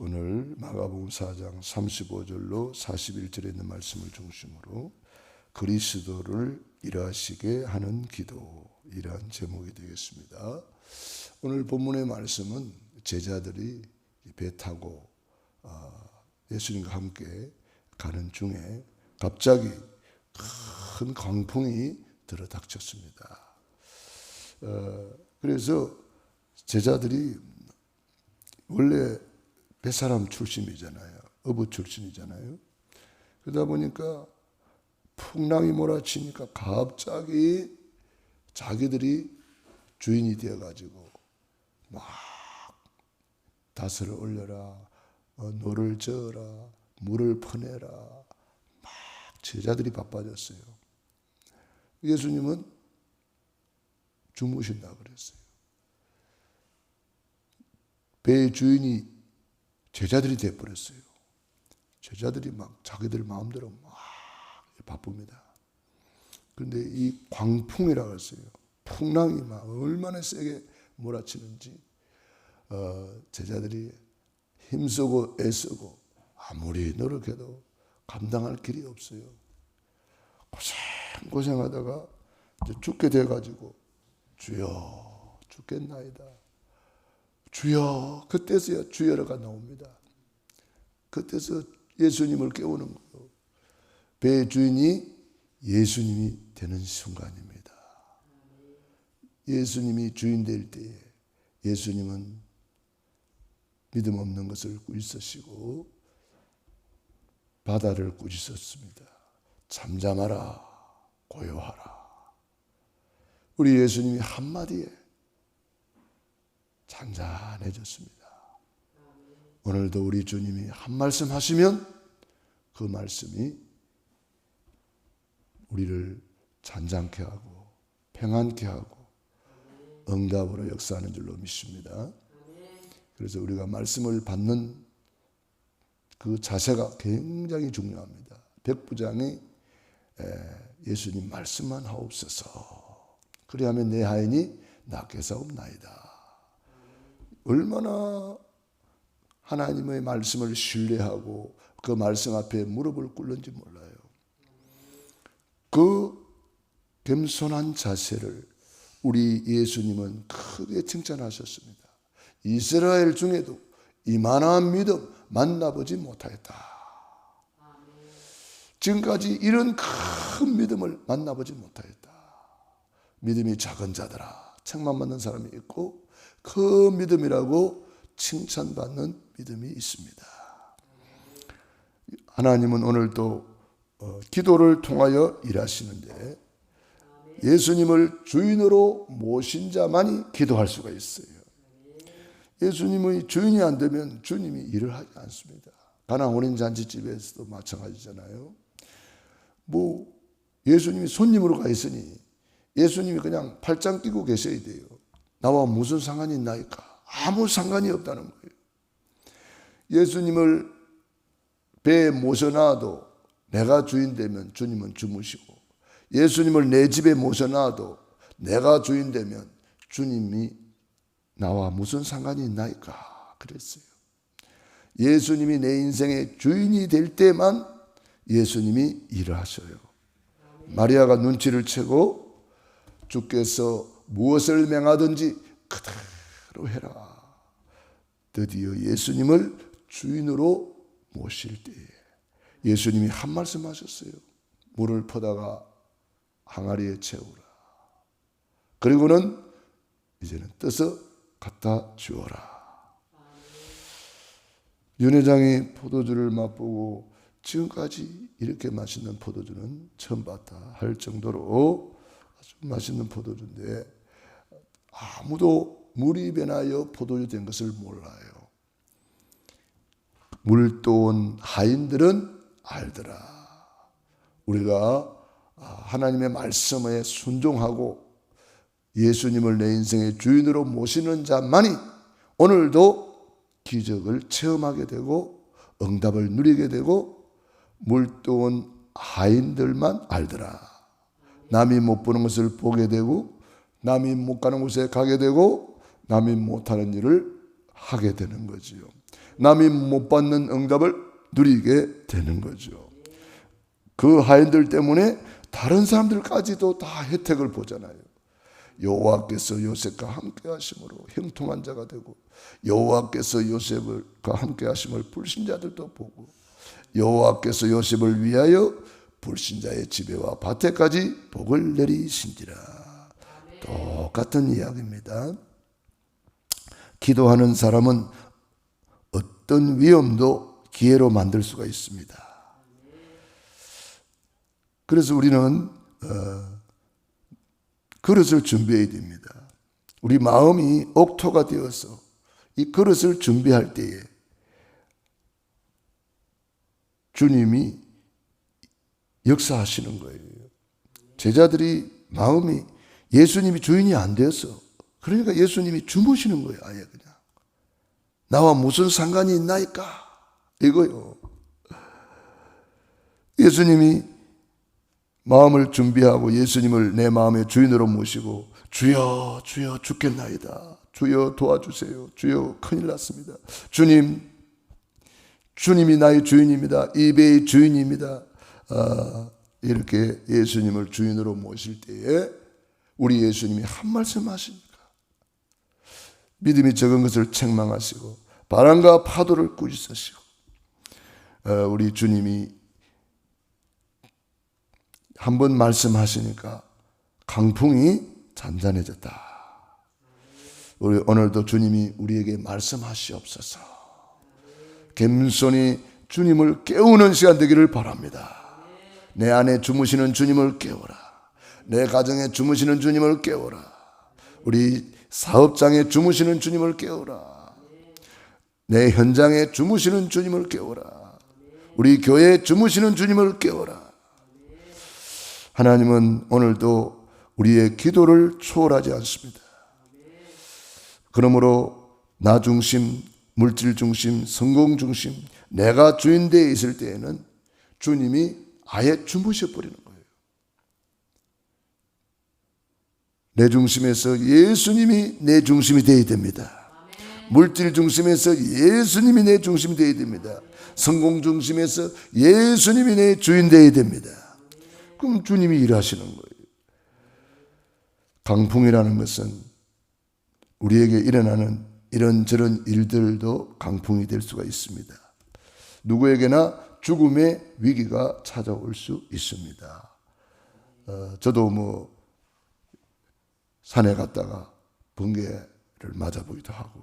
오늘 마가복음 4장 35절로 41절에 있는 말씀을 중심으로 그리스도를 일하시게 하는 기도, 이러한 제목이 되겠습니다. 오늘 본문의 말씀은 제자들이 배 타고 예수님과 함께 가는 중에 갑자기 큰 광풍이 들어닥쳤습니다. 그래서 제자들이 원래 뱃사람 출신이잖아요. 어부 출신이잖아요. 그러다 보니까 풍랑이 몰아치니까 갑자기 자기들이 주인이 되어가지고 막 다스를 올려라, 노를 저어라, 물을 퍼내라, 막 제자들이 바빠졌어요. 예수님은 주무신다 그랬어요. 배의 주인이 제자들이 되어버렸어요. 제자들이 막 자기들 마음대로 막 바쁩니다. 그런데 이 광풍이라고 했어요. 풍랑이 막 얼마나 세게 몰아치는지 제자들이 힘쓰고 애쓰고 아무리 노력해도 감당할 길이 없어요. 고생하다가 이제 죽게 돼가지고 주여 죽겠나이다. 주여, 그때서야 주여가 나옵니다. 그때서 예수님을 깨우는 거예요. 배의 주인이 예수님이 되는 순간입니다. 예수님이 주인 될 때에 예수님은 믿음 없는 것을 꾸짖으시고 바다를 꾸짖었습니다. 잠잠하라, 고요하라. 우리 예수님이 한마디에 잔잔해졌습니다. 오늘도 우리 주님이 한 말씀 하시면 그 말씀이 우리를 잔잔케 하고 평안케 하고 응답으로 역사하는 줄로 믿습니다. 그래서 우리가 말씀을 받는 그 자세가 굉장히 중요합니다. 백부장이 예수님 말씀만 하옵소서. 그리하면 내 하인이 낫게 사옵나이다. 얼마나 하나님의 말씀을 신뢰하고 그 말씀 앞에 무릎을 꿇는지 몰라요. 그 겸손한 자세를 우리 예수님은 크게 칭찬하셨습니다. 이스라엘 중에도 이만한 믿음 만나보지 못하였다. 지금까지 이런 큰 믿음을 만나보지 못하였다. 믿음이 작은 자들아, 책만 받는 사람이 있고 그 믿음이라고 칭찬받는 믿음이 있습니다. 하나님은 오늘도 기도를 통하여 일하시는데 예수님을 주인으로 모신 자만이 기도할 수가 있어요. 예수님의 주인이 안 되면 주님이 일을 하지 않습니다. 가나 혼인잔치집에서도 마찬가지잖아요. 예수님이 손님으로 가 있으니 예수님이 그냥 팔짱 끼고 계셔야 돼요. 나와 무슨 상관이 있나이까? 아무 상관이 없다는 거예요. 예수님을 배에 모셔놔도 내가 주인 되면 주님은 주무시고, 예수님을 내 집에 모셔놔도 내가 주인 되면 주님이 나와 무슨 상관이 있나이까? 그랬어요. 예수님이 내 인생의 주인이 될 때만 예수님이 일을 하셔요. 마리아가 눈치를 채고 주께서 무엇을 명하든지 그대로 해라. 드디어 예수님을 주인으로 모실 때에 예수님이 한 말씀 하셨어요. 물을 퍼다가 항아리에 채우라. 그리고는 이제는 떠서 갖다 주어라. 윤 회장이 포도주를 맛보고 지금까지 이렇게 맛있는 포도주는 처음 봤다 할 정도로 아주 맛있는 포도주인데 아무도 물이 변하여 포도주 된 것을 몰라요. 물도온 하인들은 알더라. 우리가 하나님의 말씀에 순종하고 예수님을 내 인생의 주인으로 모시는 자만이 오늘도 기적을 체험하게 되고 응답을 누리게 되고 물도온 하인들만 알더라. 남이 못 보는 것을 보게 되고 남이 못 가는 곳에 가게 되고 남이 못하는 일을 하게 되는 거지요. 남이 못 받는 응답을 누리게 되는 거죠. 그 하인들 때문에 다른 사람들까지도 다 혜택을 보잖아요. 여호와께서 요셉과 함께 하심으로 형통한 자가 되고, 여호와께서 요셉과 함께 하심을 불신자들도 보고, 여호와께서 요셉을 위하여 불신자의 지배와 밭에까지 복을 내리신지라. 똑같은 이야기입니다. 기도하는 사람은 어떤 위험도 기회로 만들 수가 있습니다. 그래서 우리는 그릇을 준비해야 됩니다. 우리 마음이 옥토가 되어서 이 그릇을 준비할 때에 주님이 역사하시는 거예요. 제자들이 마음이 예수님이 주인이 안 되어서, 그러니까 예수님이 주무시는 거예요. 아예 그냥 나와 무슨 상관이 있나이까 이거요. 예수님이 마음을 준비하고 예수님을 내 마음의 주인으로 모시고, 주여 주여 죽겠나이다, 주여 도와주세요, 주여 큰일 났습니다, 주님이 나의 주인입니다, 이 배의 주인입니다. 이렇게 예수님을 주인으로 모실 때에 우리 예수님이 한 말씀 하십니까? 믿음이 적은 것을 책망하시고 바람과 파도를 꾸짖으시고, 우리 주님이 한번 말씀하시니까 강풍이 잔잔해졌다. 우리 오늘도 주님이 우리에게 말씀하시옵소서. 겸손히 주님을 깨우는 시간 되기를 바랍니다. 내 안에 주무시는 주님을 깨워라. 내 가정에 주무시는 주님을 깨워라. 우리 사업장에 주무시는 주님을 깨워라. 내 현장에 주무시는 주님을 깨워라. 우리 교회에 주무시는 주님을 깨워라. 하나님은 오늘도 우리의 기도를 초월하지 않습니다. 그러므로 나 중심, 물질 중심, 성공 중심, 내가 주인되어 있을 때에는 주님이 아예 주무셔버리는 거예요. 내 중심에서 예수님이 내 중심이 되어야 됩니다. 물질 중심에서 예수님이 내 중심이 되어야 됩니다. 성공 중심에서 예수님이 내 주인 되어야 됩니다. 그럼 주님이 일하시는 거예요. 강풍이라는 것은 우리에게 일어나는 이런저런 일들도 강풍이 될 수가 있습니다. 누구에게나 죽음의 위기가 찾아올 수 있습니다. 저도 산에 갔다가 번개를 맞아보기도 하고,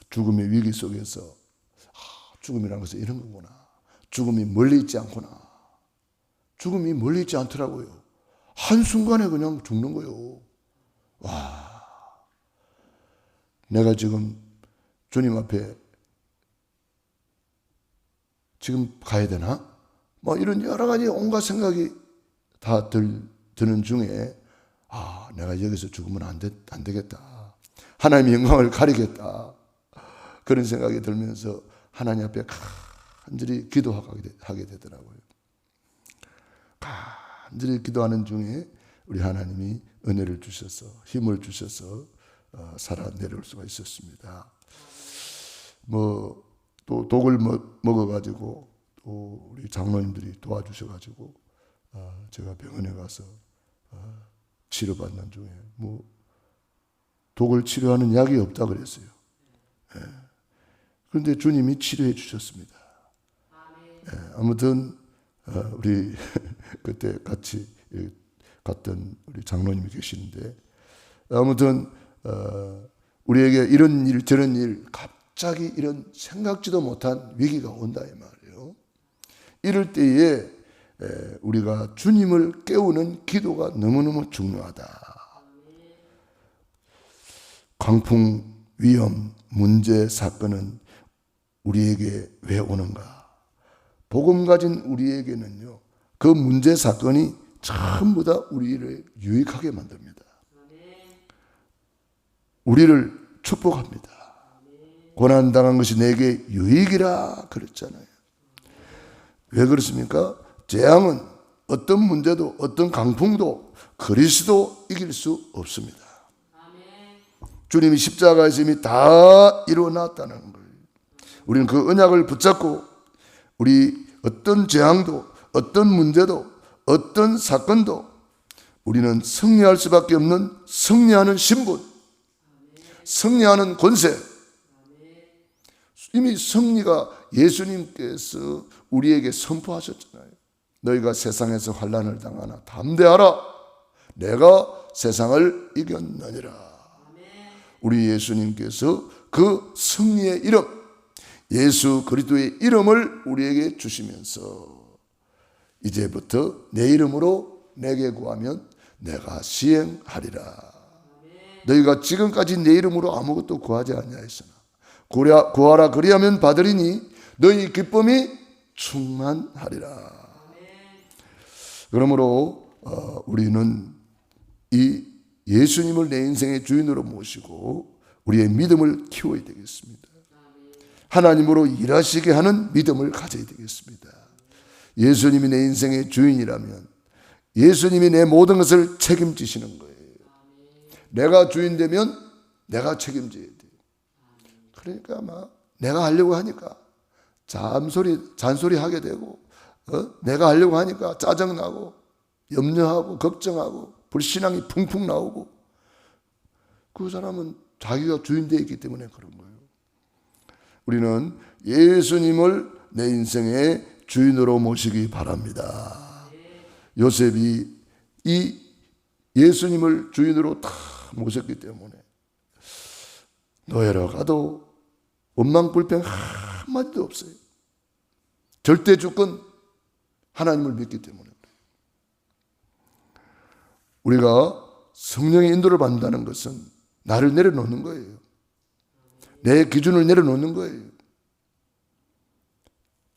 죽음의 위기 속에서 죽음이라는 것은 이런 거구나, 죽음이 멀리 있지 않구나, 죽음이 멀리 있지 않더라고요. 한순간에 그냥 죽는 거예요. 와, 내가 지금 주님 앞에 지금 가야 되나? 이런 여러 가지 온갖 생각이 다 드는 중에, 내가 여기서 죽으면 안 되겠다, 하나님의 영광을 가리겠다, 그런 생각이 들면서 하나님 앞에 간절히 기도하게 되더라고요. 간절히 기도하는 중에 우리 하나님이 은혜를 주셔서, 힘을 주셔서 살아 내려올 수가 있었습니다. 또 독을 먹어가지고 또 우리 장로님들이 도와주셔가지고 제가 병원에 가서 치료받는 중에 독을 치료하는 약이 없다 그랬어요. 그런데 주님이 치료해 주셨습니다. 아무튼 우리 그때 같이 갔던 우리 장로님이 계시는데, 아무튼 우리에게 이런 일 저런 일, 갑자기 이런 생각지도 못한 위기가 온다 이 말이에요. 이럴 때에 우리가 주님을 깨우는 기도가 너무너무 중요하다. 광풍, 위험, 문제, 사건은 우리에게 왜 오는가? 복음 가진 우리에게는요, 그 문제, 사건이 전부 다 우리를 유익하게 만듭니다. 우리를 축복합니다. 고난당한 것이 내게 유익이라 그랬잖아요. 왜 그렇습니까? 재앙은 어떤 문제도 어떤 강풍도 그리스도 이길 수 없습니다. 주님이 십자가에서 이미 다 이루어놨다는 거예요. 우리는 그 언약을 붙잡고 우리 어떤 재앙도, 어떤 문제도, 어떤 사건도 우리는 승리할 수밖에 없는 승리하는 신분, 승리하는 권세, 이미 승리가 예수님께서 우리에게 선포하셨잖아요. 너희가 세상에서 환난을 당하나 담대하라. 내가 세상을 이겼느니라. 우리 예수님께서 그 승리의 이름, 예수 그리스도의 이름을 우리에게 주시면서 이제부터 내 이름으로 내게 구하면 내가 시행하리라. 너희가 지금까지 내 이름으로 아무것도 구하지 아니하였으나 구하라 그리하면 받으리니 너희 기쁨이 충만하리라. 그러므로 우리는 이 예수님을 내 인생의 주인으로 모시고 우리의 믿음을 키워야 되겠습니다. 하나님으로 일하시게 하는 믿음을 가져야 되겠습니다. 예수님이 내 인생의 주인이라면 예수님이 내 모든 것을 책임지시는 거예요. 내가 주인 되면 내가 책임져야 돼요. 그러니까 막 내가 하려고 하니까 잔소리 하게 되고 내가 하려고 하니까 짜증나고 염려하고 걱정하고 불신앙이 풍풍 나오고 그 사람은 자기가 주인 되어 있기 때문에 그런 거예요. 우리는 예수님을 내 인생의 주인으로 모시기 바랍니다. 요셉이 이 예수님을 주인으로 다 모셨기 때문에 노예로 가도 원망불평 한마디도 없어요. 절대 주권 하나님을 믿기 때문에. 우리가 성령의 인도를 받는다는 것은 나를 내려놓는 거예요. 내 기준을 내려놓는 거예요.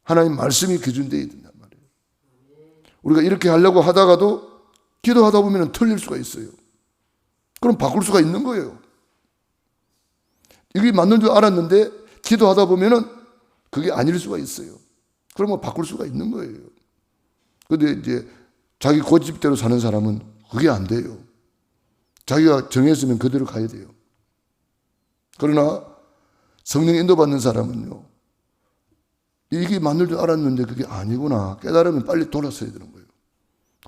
하나님 말씀이 기준되어야 된단 말이에요. 우리가 이렇게 하려고 하다가도 기도하다 보면 틀릴 수가 있어요. 그럼 바꿀 수가 있는 거예요. 이게 맞는 줄 알았는데 기도하다 보면 그게 아닐 수가 있어요. 그러면 바꿀 수가 있는 거예요. 그런데 이제 자기 고집대로 사는 사람은 그게 안 돼요. 자기가 정했으면 그대로 가야 돼요. 그러나 성령 인도받는 사람은요, 이게 맞는 줄 알았는데 그게 아니구나 깨달으면 빨리 돌아서야 되는 거예요.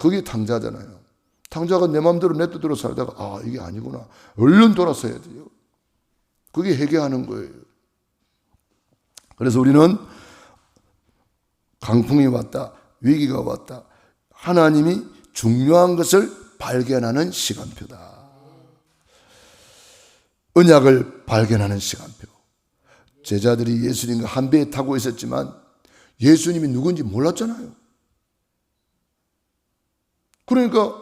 그게 탕자잖아요. 탕자가 내 마음대로 내 뜻대로 살다가 이게 아니구나 얼른 돌아서야 돼요. 그게 회개하는 거예요. 그래서 우리는 강풍이 왔다, 위기가 왔다, 하나님이 중요한 것을 발견하는 시간표다. 언약을 발견하는 시간표. 제자들이 예수님과 한 배에 타고 있었지만 예수님이 누군지 몰랐잖아요. 그러니까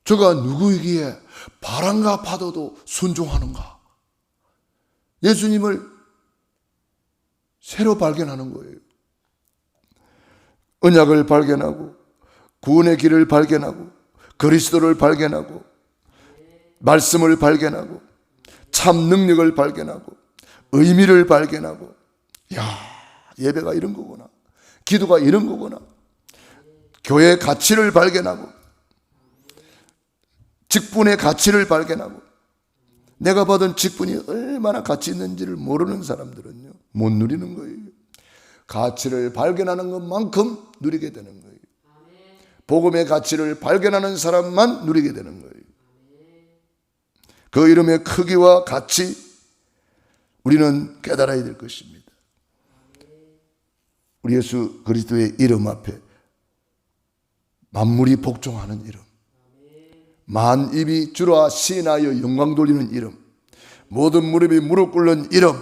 저가 누구이기에 바람과 파도도 순종하는가? 예수님을 새로 발견하는 거예요. 언약을 발견하고 구원의 길을 발견하고 그리스도를 발견하고 말씀을 발견하고 참 능력을 발견하고 의미를 발견하고 예배가 이런 거구나, 기도가 이런 거구나, 교회의 가치를 발견하고 직분의 가치를 발견하고 내가 받은 직분이 얼마나 가치 있는지를 모르는 사람들은요 못 누리는 거예요. 가치를 발견하는 것만큼 누리게 되는 거예요. 복음의 가치를 발견하는 사람만 누리게 되는 거예요. 그 이름의 크기와 가치 우리는 깨달아야 될 것입니다. 우리 예수 그리스도의 이름 앞에 만물이 복종하는 이름, 만 입이 주라 시인하여 영광 돌리는 이름, 모든 무릎이 무릎 꿇는 이름,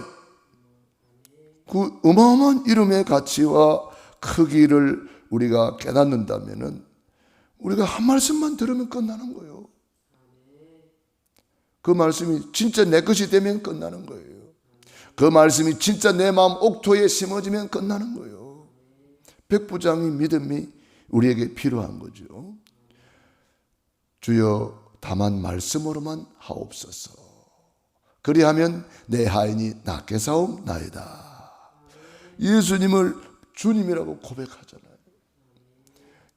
그 어마어마한 이름의 가치와 크기를 우리가 깨닫는다면 우리가 한 말씀만 들으면 끝나는 거예요. 그 말씀이 진짜 내 것이 되면 끝나는 거예요. 그 말씀이 진짜 내 마음 옥토에 심어지면 끝나는 거예요. 백부장의 믿음이 우리에게 필요한 거죠. 주여 다만 말씀으로만 하옵소서. 그리하면 내 하인이 낫게 사옵나이다. 예수님을 주님이라고 고백하잖아요.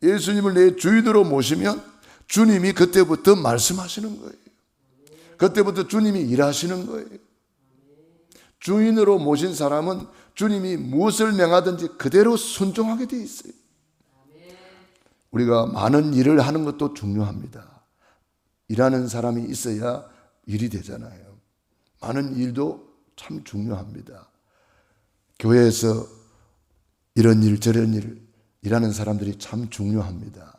예수님을 내 주인으로 모시면 주님이 그때부터 말씀하시는 거예요. 그때부터 주님이 일하시는 거예요. 주인으로 모신 사람은 주님이 무엇을 명하든지 그대로 순종하게 돼 있어요. 우리가 많은 일을 하는 것도 중요합니다. 일하는 사람이 있어야 일이 되잖아요. 많은 일도 참 중요합니다. 교회에서 이런 일 저런 일 일하는 사람들이 참 중요합니다.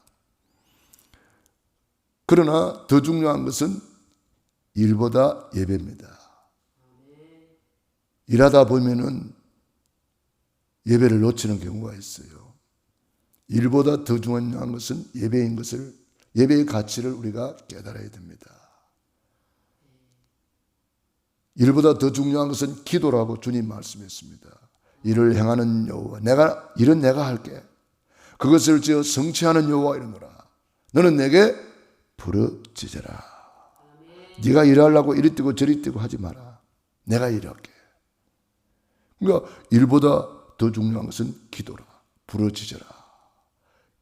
그러나 더 중요한 것은 일보다 예배입니다. 일하다 보면은 예배를 놓치는 경우가 있어요. 일보다 더 중요한 것은 예배인 것을, 예배의 가치를 우리가 깨달아야 됩니다. 일보다 더 중요한 것은 기도라고 주님 말씀했습니다. 일을 행하는 여호와, 일은 내가 할게. 그것을 지어 성취하는 여호와 이르노라. 너는 내게 부르짖으라. 네가 일하려고 이리 뛰고 저리 뛰고 하지 마라. 내가 일할게. 그러니까 일보다 더 중요한 것은 기도라. 부르짖으라.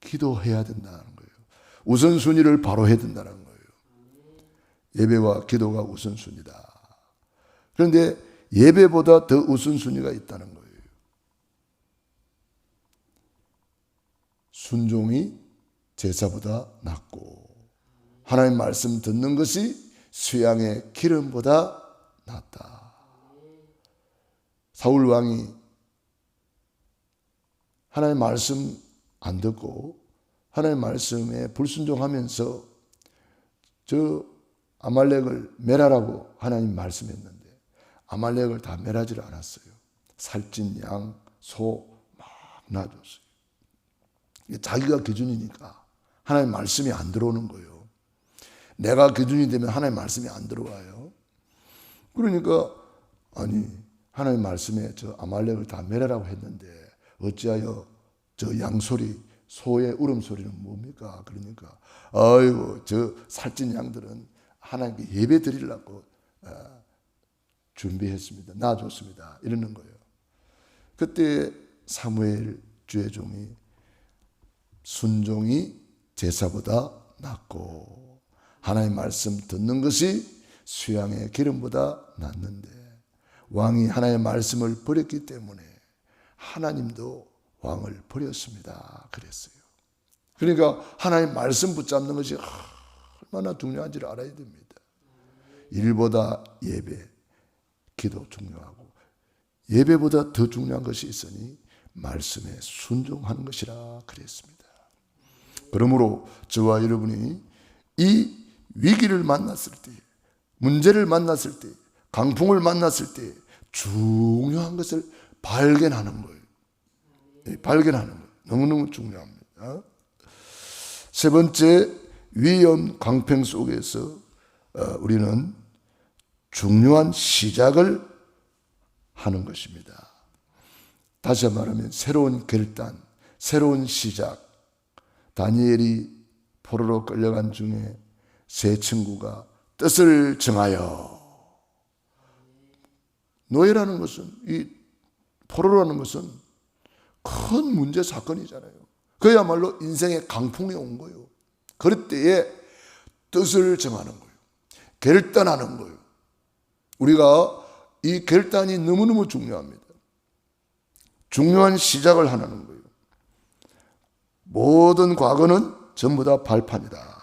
기도해야 된다는 거예요. 우선순위를 바로 해야 된다는 거예요. 예배와 기도가 우선순위다. 그런데 예배보다 더 우선순위가 있다는 거예요. 순종이 제사보다 낫고 하나님 말씀 듣는 것이 수양의 기름보다 낫다. 사울 왕이 하나님 말씀 안 듣고 하나님 말씀에 불순종하면서 저 아말렉을 멸하라고 하나님 말씀했는데 아말렉을 다 멸하지를 않았어요. 살찐 양, 소 막 놔줬어요. 자기가 기준이니까 하나님 말씀이 안 들어오는 거예요. 내가 기준이 되면 하나님 말씀이 안 들어와요. 그러니까 아니 하나님 말씀에 저 아말렉을 다 멸하라고 했는데 어찌하여 저 양소리 소의 울음소리는 뭡니까? 그러니까 아이고 저 살찐 양들은 하나님께 예배 드리려고 준비했습니다. 놔줬습니다. 이러는 거예요. 그때 사무엘 주의 종이 순종이 제사보다 낫고 하나님 말씀 듣는 것이 수양의 기름보다 낫는데 왕이 하나님의 말씀을 버렸기 때문에 하나님도 왕을 버렸습니다. 그랬어요. 그러니까 하나님 말씀 붙잡는 것이 얼마나 중요한지를 알아야 됩니다. 일보다 예배, 기도 중요하고 예배보다 더 중요한 것이 있으니 말씀에 순종하는 것이라 그랬습니다. 그러므로 저와 여러분이 이 위기를 만났을 때, 문제를 만났을 때, 강풍을 만났을 때 중요한 것을 발견하는 거예요. 발견하는 거예요. 너무너무 중요합니다. 세 번째, 위험 강풍 속에서 우리는 중요한 시작을 하는 것입니다. 다시 말하면 새로운 결단, 새로운 시작. 다니엘이 포로로 끌려간 중에 세 친구가 뜻을 정하여, 노예라는 것은, 이 포로라는 것은 큰 문제 사건이잖아요. 그야말로 인생의 강풍이 온 거예요. 그럴 때에 뜻을 정하는 거예요. 결단하는 거예요. 우리가 이 결단이 너무너무 중요합니다. 중요한 시작을 하는 거예요. 모든 과거는 전부 다 발판이다.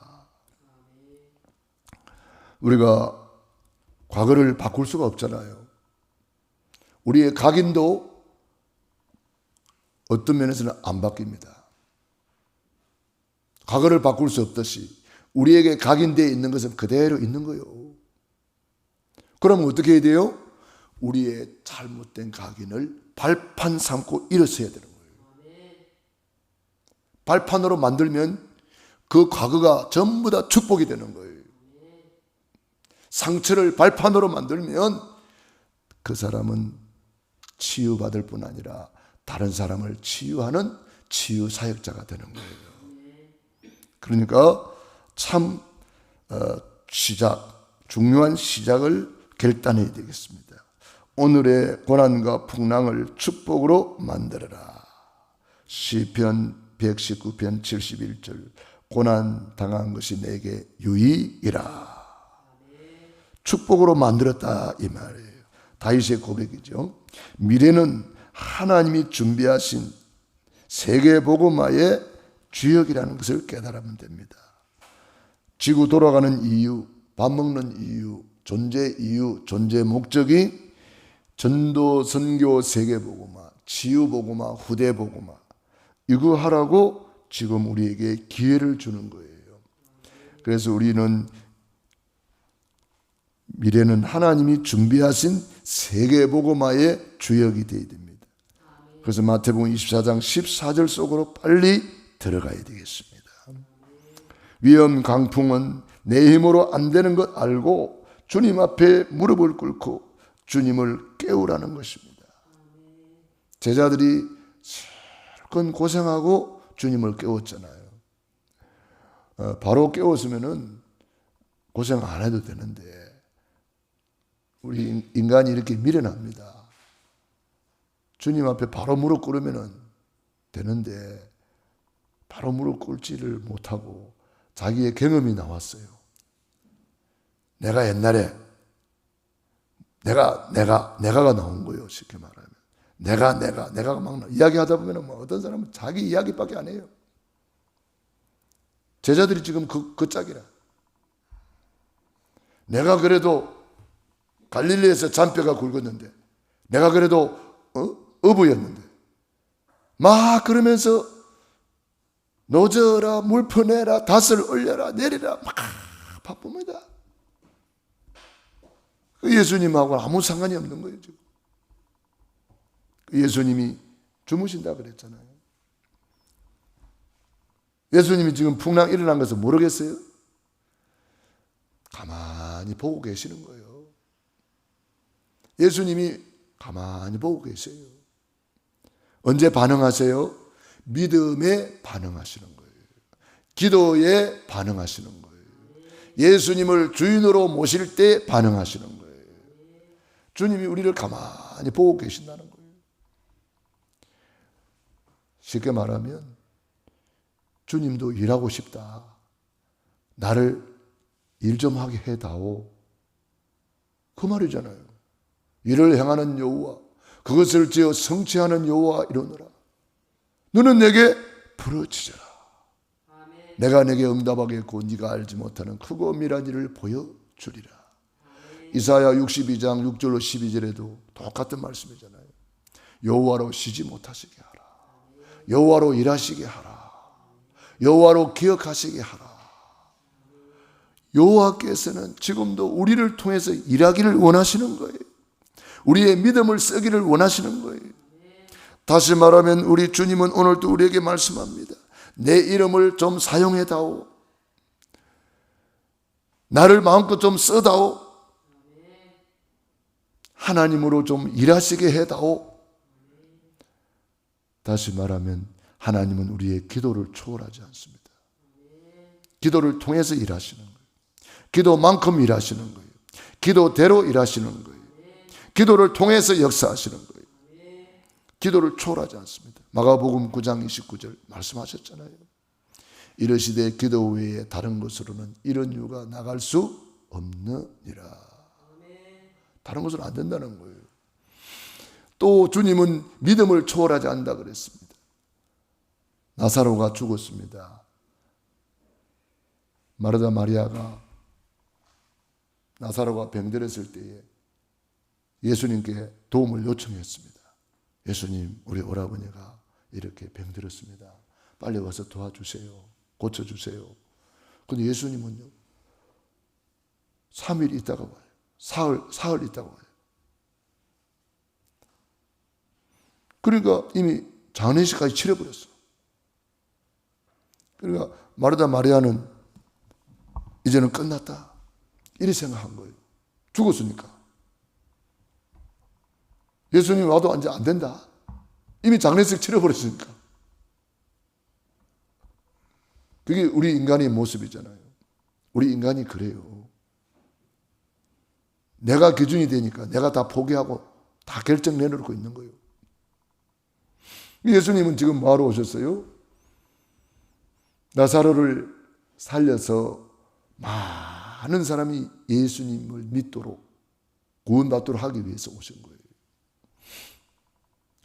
우리가 과거를 바꿀 수가 없잖아요. 우리의 각인도 어떤 면에서는 안 바뀝니다. 과거를 바꿀 수 없듯이 우리에게 각인되어 있는 것은 그대로 있는 거예요. 그럼 어떻게 해야 돼요? 우리의 잘못된 각인을 발판 삼고 일어서야 되는 거예요. 발판으로 만들면 그 과거가 전부 다 축복이 되는 거예요. 상처를 발판으로 만들면 그 사람은 치유받을 뿐 아니라 다른 사람을 치유하는 치유 사역자가 되는 거예요. 그러니까 참 시작, 중요한 시작을 결단해야 되겠습니다. 오늘의 고난과 풍랑을 축복으로 만들어라. 시편 119편 71절 고난 당한 것이 내게 유익이라. 축복으로 만들었다 이 말이에요. 다윗의 고백이죠. 미래는 하나님이 준비하신 세계 복음화의 주역이라는 것을 깨달으면 됩니다. 지구 돌아가는 이유, 밥 먹는 이유, 존재 목적이 전도, 선교, 세계 복음화, 치유 복음화, 후대 복음화, 이거 하라고 지금 우리에게 기회를 주는 거예요. 그래서 우리는 미래는 하나님이 준비하신 세계 복음화의 주역이 되어야 됩니다. 그래서 마태복음 24장 14절 속으로 빨리 들어가야 되겠습니다. 위험 강풍은 내 힘으로 안 되는 것 알고 주님 앞에 무릎을 꿇고 주님을 깨우라는 것입니다. 제자들이 실컷 고생하고 주님을 깨웠잖아요. 바로 깨웠으면은 고생 안 해도 되는데 우리 인간이 이렇게 미련합니다. 주님 앞에 바로 무릎 꿇으면 되는데 바로 무릎 꿇지를 못하고 자기의 경험이 나왔어요. 내가 옛날에 내가가 나온 거예요. 쉽게 말하면 내가 막 이야기하다 보면 뭐 어떤 사람은 자기 이야기밖에 안 해요. 제자들이 지금 그 짝이라. 내가 그래도 갈릴리에서 잔뼈가 굵었는데, 내가 그래도 어부였는데, 막 그러면서 노져라, 물 퍼내라, 닷을 올려라, 내리라, 막 바쁩니다. 예수님하고는 아무 상관이 없는 거예요, 지금. 예수님이 주무신다 그랬잖아요. 예수님이 지금 풍랑 일어난 것을 모르겠어요? 가만히 보고 계시는 거예요. 예수님이 가만히 보고 계세요. 언제 반응하세요? 믿음에 반응하시는 거예요. 기도에 반응하시는 거예요. 예수님을 주인으로 모실 때 반응하시는 거예요. 주님이 우리를 가만히 보고 계신다는 거예요. 쉽게 말하면 주님도 일하고 싶다. 나를 일 좀 하게 해다오. 그 말이잖아요. 일을 행하는 여호와, 그것을 지어 성취하는 여호와 이러노라. 너는 내게 부르짖어라. 내가 내게 응답하겠고 네가 알지 못하는 크고 미란 일을 보여주리라. 이사야 62장 6절로 12절에도 똑같은 말씀이잖아요. 여호와로 쉬지 못하시게 하라. 여호와로 일하시게 하라. 여호와로 기억하시게 하라. 여호와께서는 지금도 우리를 통해서 일하기를 원하시는 거예요. 우리의 믿음을 쓰기를 원하시는 거예요. 다시 말하면 우리 주님은 오늘도 우리에게 말씀합니다. 내 이름을 좀 사용해다오. 나를 마음껏 좀 써다오. 하나님으로 좀 일하시게 해다오. 다시 말하면 하나님은 우리의 기도를 초월하지 않습니다. 기도를 통해서 일하시는 거예요. 기도만큼 일하시는 거예요. 기도대로 일하시는 거예요. 기도를 통해서 역사하시는 거예요. 기도를 초월하지 않습니다. 마가복음 9장 29절 말씀하셨잖아요. 이르시되 기도 외에 다른 것으로는 이런 유가 나갈 수 없느니라. 다른 것은 안 된다는 거예요. 또 주님은 믿음을 초월하지 않는다 그랬습니다. 나사로가 죽었습니다. 마르다 마리아가 나사로가 병들었을 때에 예수님께 도움을 요청했습니다. 예수님, 우리 오라버니가 이렇게 병들었습니다. 빨리 와서 도와주세요. 고쳐주세요. 근데 예수님은요, 3일 있다가 와요. 사흘 있다가 와요. 그러니까 이미 장례식까지 치러버렸어. 그러니까 마르다 마리아는 이제는 끝났다. 이렇게 생각한 거예요. 죽었으니까. 예수님 와도 이제 안 된다. 이미 장례식 치러버렸으니까. 그게 우리 인간의 모습이잖아요. 우리 인간이 그래요. 내가 기준이 되니까 내가 다 포기하고 다 결정 내놓고 있는 거예요. 예수님은 지금 뭐하러 오셨어요? 나사로를 살려서 많은 사람이 예수님을 믿도록 구원받도록 하기 위해서 오신 거예요.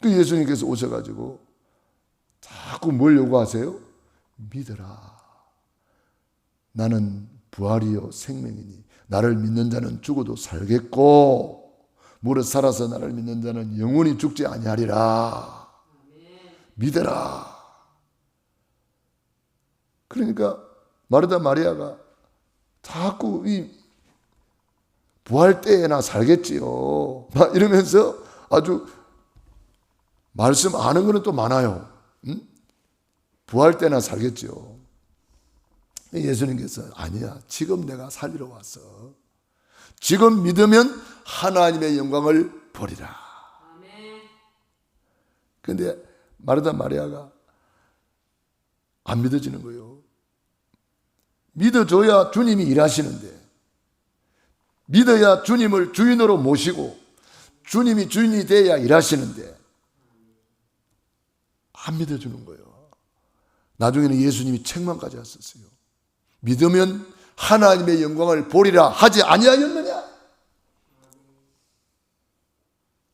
그 예수님께서 오셔가지고 자꾸 뭘 요구하세요? 믿어라. 나는 부활이요 생명이니 나를 믿는 자는 죽어도 살겠고 무릇 살아서 나를 믿는 자는 영원히 죽지 아니하리라. 믿어라. 그러니까 마르다 마리아가 자꾸 이 부활 때에나 살겠지요 막 이러면서 아주 말씀 아는 거는 또 많아요. 부활 때나 살겠지요. 예수님께서 아니야, 지금 내가 살리러 왔어. 지금 믿으면 하나님의 영광을 보리라. 그런데 마르다 마리아가 안 믿어지는 거예요. 믿어줘야 주님이 일하시는데, 믿어야 주님을 주인으로 모시고 주님이 주인이 돼야 일하시는데 안 믿어주는 거예요. 나중에는 예수님이 책망까지 하셨어요. 믿으면 하나님의 영광을 보리라 하지 아니하였느냐?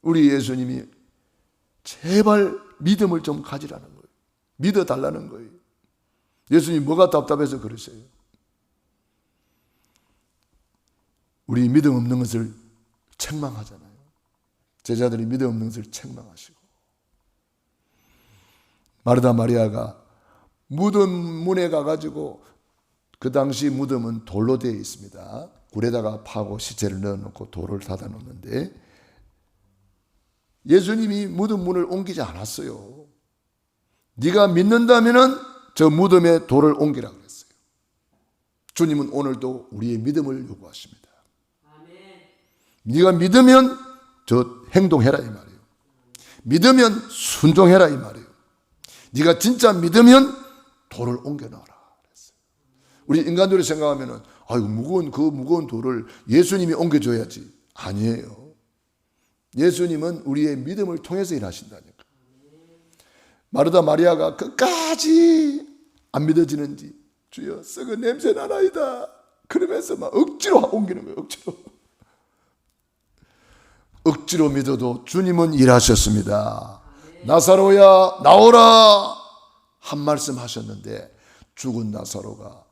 우리 예수님이 제발 믿음을 좀 가지라는 거예요. 믿어달라는 거예요. 예수님 뭐가 답답해서 그러세요? 우리 믿음 없는 것을 책망하잖아요. 제자들이 믿음 없는 것을 책망하시고. 마르다 마리아가 무덤 문에 가가지고, 그 당시 무덤은 돌로 되어 있습니다. 굴에다가 파고 시체를 넣어놓고 돌을 닫아 놓는데 예수님이 무덤 문을 옮기지 않았어요. 네가 믿는다면은 저 무덤에 돌을 옮기라 그랬어요. 주님은 오늘도 우리의 믿음을 요구하십니다. 네가 믿으면 저 행동해라 이 말이에요. 믿으면 순종해라 이 말이에요. 네가 진짜 믿으면 돌을 옮겨놔라 그랬어요. 우리 인간들이 생각하면은 아이고 무거운 돌을 예수님이 옮겨줘야지. 아니에요. 예수님은 우리의 믿음을 통해서 일하신다니까. 마르다 마리아가 끝까지 안 믿어지는지 주여 썩은 냄새 나나이다 그러면서 막 억지로 옮기는 거예요. 억지로 믿어도 주님은 일하셨습니다. 나사로야 나오라 한 말씀 하셨는데 죽은 나사로가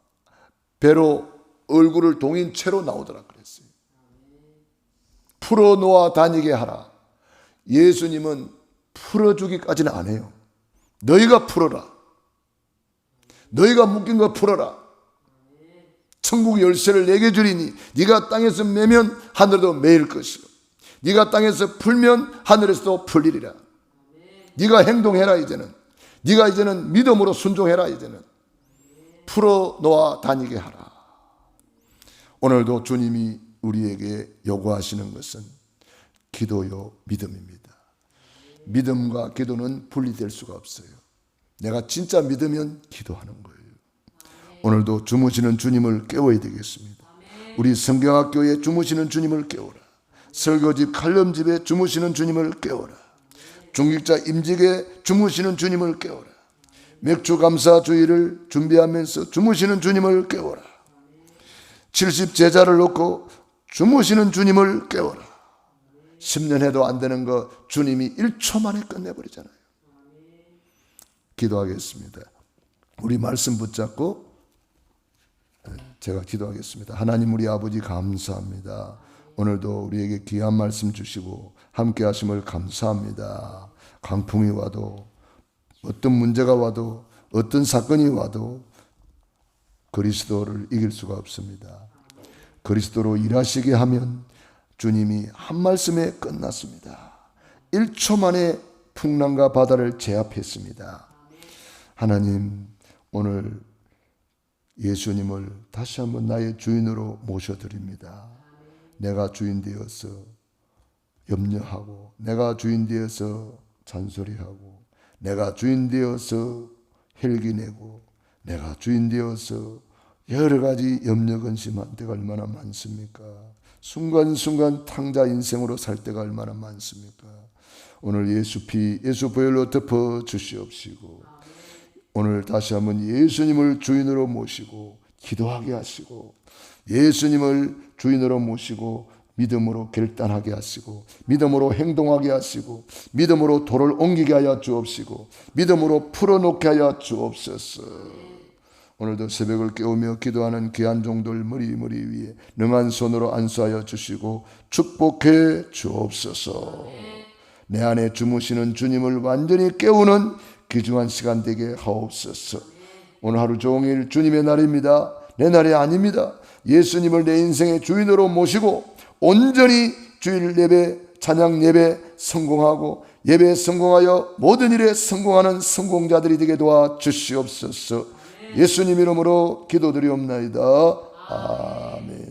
배로 얼굴을 동인 채로 나오더라 그랬어요. 풀어놓아 다니게 하라. 예수님은 풀어주기까지는 안 해요. 너희가 풀어라. 너희가 묶인 거 풀어라. 천국 열쇠를 내게 주리니 네가 땅에서 매면 하늘에도 매일 것이고 네가 땅에서 풀면 하늘에서도 풀리리라. 네가 행동해라. 이제는 네가 이제는 믿음으로 순종해라. 이제는 풀어놓아 다니게 하라. 오늘도 주님이 우리에게 요구하시는 것은 기도요 믿음입니다. 믿음과 기도는 분리될 수가 없어요. 내가 진짜 믿으면 기도하는 거예요. 오늘도 주무시는 주님을 깨워야 되겠습니다. 우리 성경학교에 주무시는 주님을 깨워라. 설교집 칼럼집에 주무시는 주님을 깨워라. 중직자 임직에 주무시는 주님을 깨워라. 맥주 감사 주일을 준비하면서 주무시는 주님을 깨워라. 70 제자를 놓고 주무시는 주님을 깨워라. 10년 해도 안 되는 거 주님이 1초 만에 끝내버리잖아요. 기도하겠습니다. 우리 말씀 붙잡고 제가 기도하겠습니다. 하나님 우리 아버지 감사합니다. 오늘도 우리에게 귀한 말씀 주시고 함께 하심을 감사합니다. 강풍이 와도 어떤 문제가 와도 어떤 사건이 와도 그리스도를 이길 수가 없습니다. 그리스도로 일하시게 하면 주님이 한 말씀에 끝났습니다. 1초 만에 풍랑과 바다를 제압했습니다. 하나님 오늘 예수님을 다시 한번 나의 주인으로 모셔드립니다. 내가 주인 되어서 염려하고 내가 주인 되어서 잔소리하고 내가 주인 되어서 헬기내고 내가 주인 되어서 여러 가지 염려 근심한 때가 얼마나 많습니까? 순간순간 탕자 인생으로 살 때가 얼마나 많습니까? 오늘 예수 피 예수 보혈로 덮어 주시옵시고 오늘 다시 한번 예수님을 주인으로 모시고 기도하게 하시고 예수님을 주인으로 모시고 믿음으로 결단하게 하시고 믿음으로 행동하게 하시고 믿음으로 돌을 옮기게 하여 주옵시고 믿음으로 풀어놓게 하여 주옵소서. 오늘도 새벽을 깨우며 기도하는 귀한 종들 머리 위에 능한 손으로 안수하여 주시고 축복해 주옵소서. 내 안에 주무시는 주님을 완전히 깨우는 귀중한 시간 되게 하옵소서. 오늘 하루 종일 주님의 날입니다. 내 날이 아닙니다. 예수님을 내 인생의 주인으로 모시고 온전히 주일 예배, 찬양 예배 성공하고 예배에 성공하여 모든 일에 성공하는 성공자들이 되게 도와 주시옵소서. 예수님 이름으로 기도드리옵나이다. 아멘.